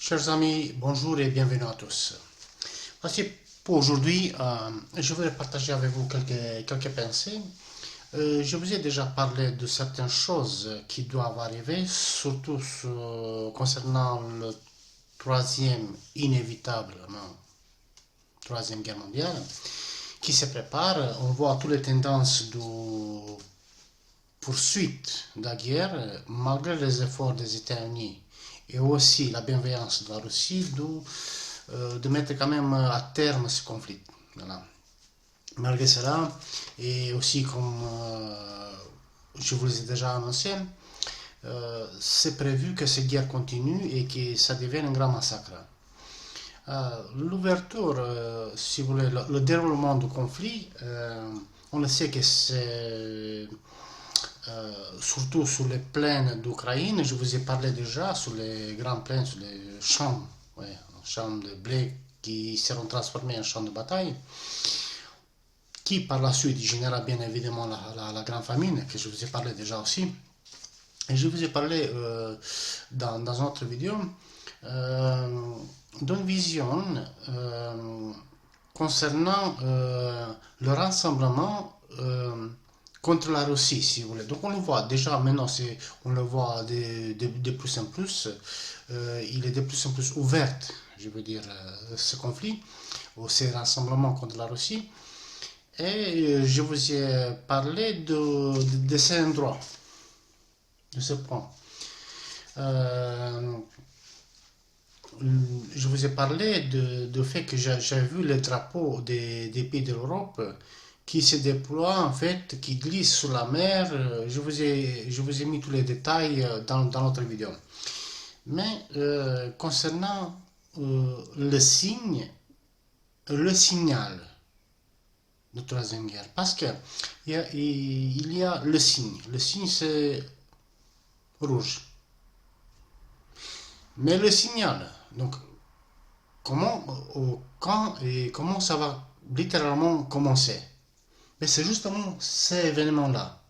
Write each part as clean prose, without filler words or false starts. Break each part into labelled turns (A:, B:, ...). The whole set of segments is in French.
A: Chers amis, bonjour et bienvenue à tous. Voici pour aujourd'hui, je voudrais partager avec vous quelques pensées. Je vous ai déjà parlé de certaines choses qui doivent arriver, surtout concernant le troisième inévitable, non, troisième guerre mondiale, qui se prépare. On voit toutes les tendances de poursuite de la guerre, malgré les efforts des États-Unis et aussi la bienveillance de la Russie, de mettre quand même à terme ce conflit. Voilà. Malgré cela, et aussi comme je vous l'ai déjà annoncé, c'est prévu que cette guerre continue et que ça devienne un grand massacre. L'ouverture, si vous voulez, le déroulement du conflit, on le sait que c'est surtout sur les plaines d'Ukraine. Je vous ai parlé déjà sur les grandes plaines, sur les champs, ouais, champs de blé qui seront transformés en champs de bataille, qui par la suite générera bien évidemment la grande famine, que je vous ai parlé déjà aussi. Et je vous ai parlé dans une autre vidéo d'une vision concernant le rassemblement contre la Russie, si vous voulez. Donc on le voit déjà maintenant, on le voit de plus en plus. Il est de plus en plus ouvert, je veux dire, ce conflit, ou ces rassemblements contre la Russie. Et je vous ai parlé de ces endroits, de ce point. Je vous ai parlé du fait que j'ai vu les drapeaux des pays de l'Europe qui se déploient, en fait, qui glissent sur la mer. Je vous ai mis tous les détails dans notre vidéo. Mais concernant le signal de troisième guerre, parce que il y a le signe c'est rouge. Mais le signal, donc quand et comment ça va littéralement commencer? Mais c'est justement ces événements-là.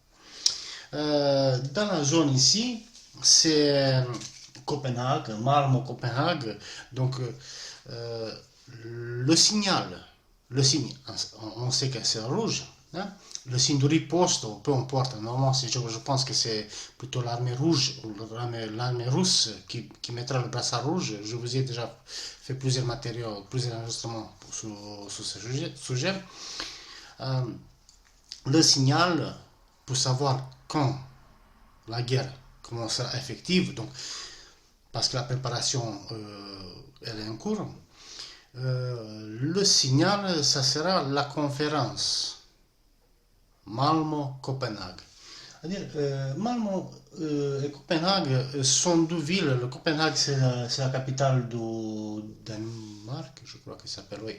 A: Dans la zone ici, c'est Copenhague, Malmö, Copenhague. Donc, le signe, on sait que c'est rouge. Hein? Le signe de riposte, peu importe. Normalement, je pense que c'est plutôt l'armée rouge ou l'armée russe qui mettra le brassard rouge. Je vous ai déjà fait plusieurs matériaux, plusieurs enregistrements sur ce sujet. Le signal pour savoir quand la guerre commencera effective, donc parce que la préparation elle est en cours, le signal, ça sera la conférence Malmö-Copenhague. C'est-à-dire, Malmö et Copenhague sont deux villes. Le Copenhague, c'est la capitale du Danemark, je crois que ça s'appelle, oui.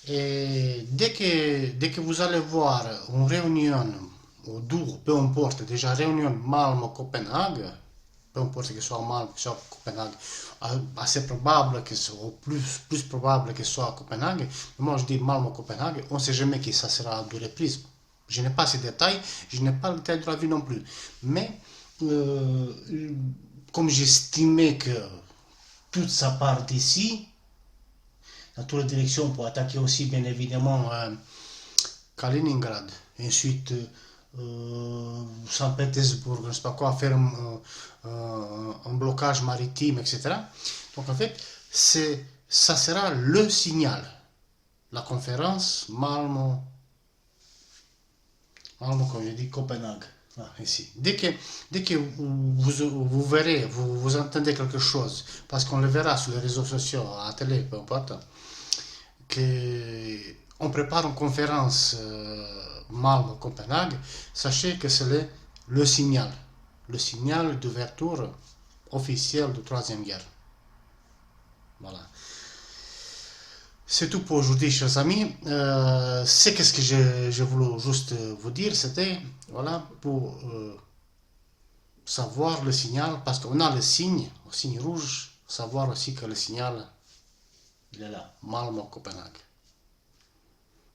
A: Et dès que vous allez voir une réunion, ou deux, peu importe, déjà réunion Malmö-Copenhague, peu importe que ce soit Malmö, que ce soit Copenhague, assez probable que ce soit, plus probable que ce soit Copenhague, mais moi je dis Malmö-Copenhague, on ne sait jamais que ça sera à deux reprises. Je n'ai pas ces détails, je n'ai pas le détail de la vie non plus. Mais, comme j'estimais que toute ça part d'ici, dans toutes les directions pour attaquer aussi bien évidemment Kaliningrad, et ensuite Saint-Pétersbourg, je ne sais pas quoi, faire un blocage maritime, etc. Donc en fait, ça sera le signal. La conférence Malmö, comme je dis, Copenhague. Ah, ici. Dès que vous verrez, vous entendez quelque chose, parce qu'on le verra sur les réseaux sociaux, à la télé, peu importe, qu'on prépare une conférence Malmö-Copenhague, sachez que c'est le signal d'ouverture officielle de troisième guerre. Voilà. C'est tout pour aujourd'hui, chers amis. C'est ce que je voulais juste vous dire, c'était voilà pour savoir le signal, parce qu'on a le signe rouge, savoir aussi que le signal il est là, Malmö-Copenhague.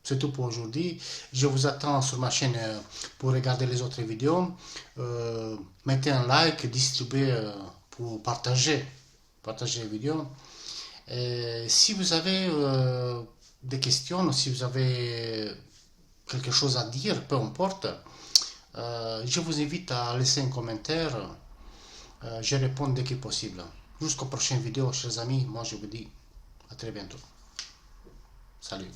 A: C'est tout pour aujourd'hui. Je vous attends sur ma chaîne pour regarder les autres vidéos. Mettez un like, distribuez pour partager partager les vidéos. Si vous avez des questions, si vous avez quelque chose à dire, peu importe, je vous invite à laisser un commentaire. Je réponds dès que possible. Jusqu'aux prochaines vidéos, chers amis. Moi, je vous dis à très bientôt. Salut.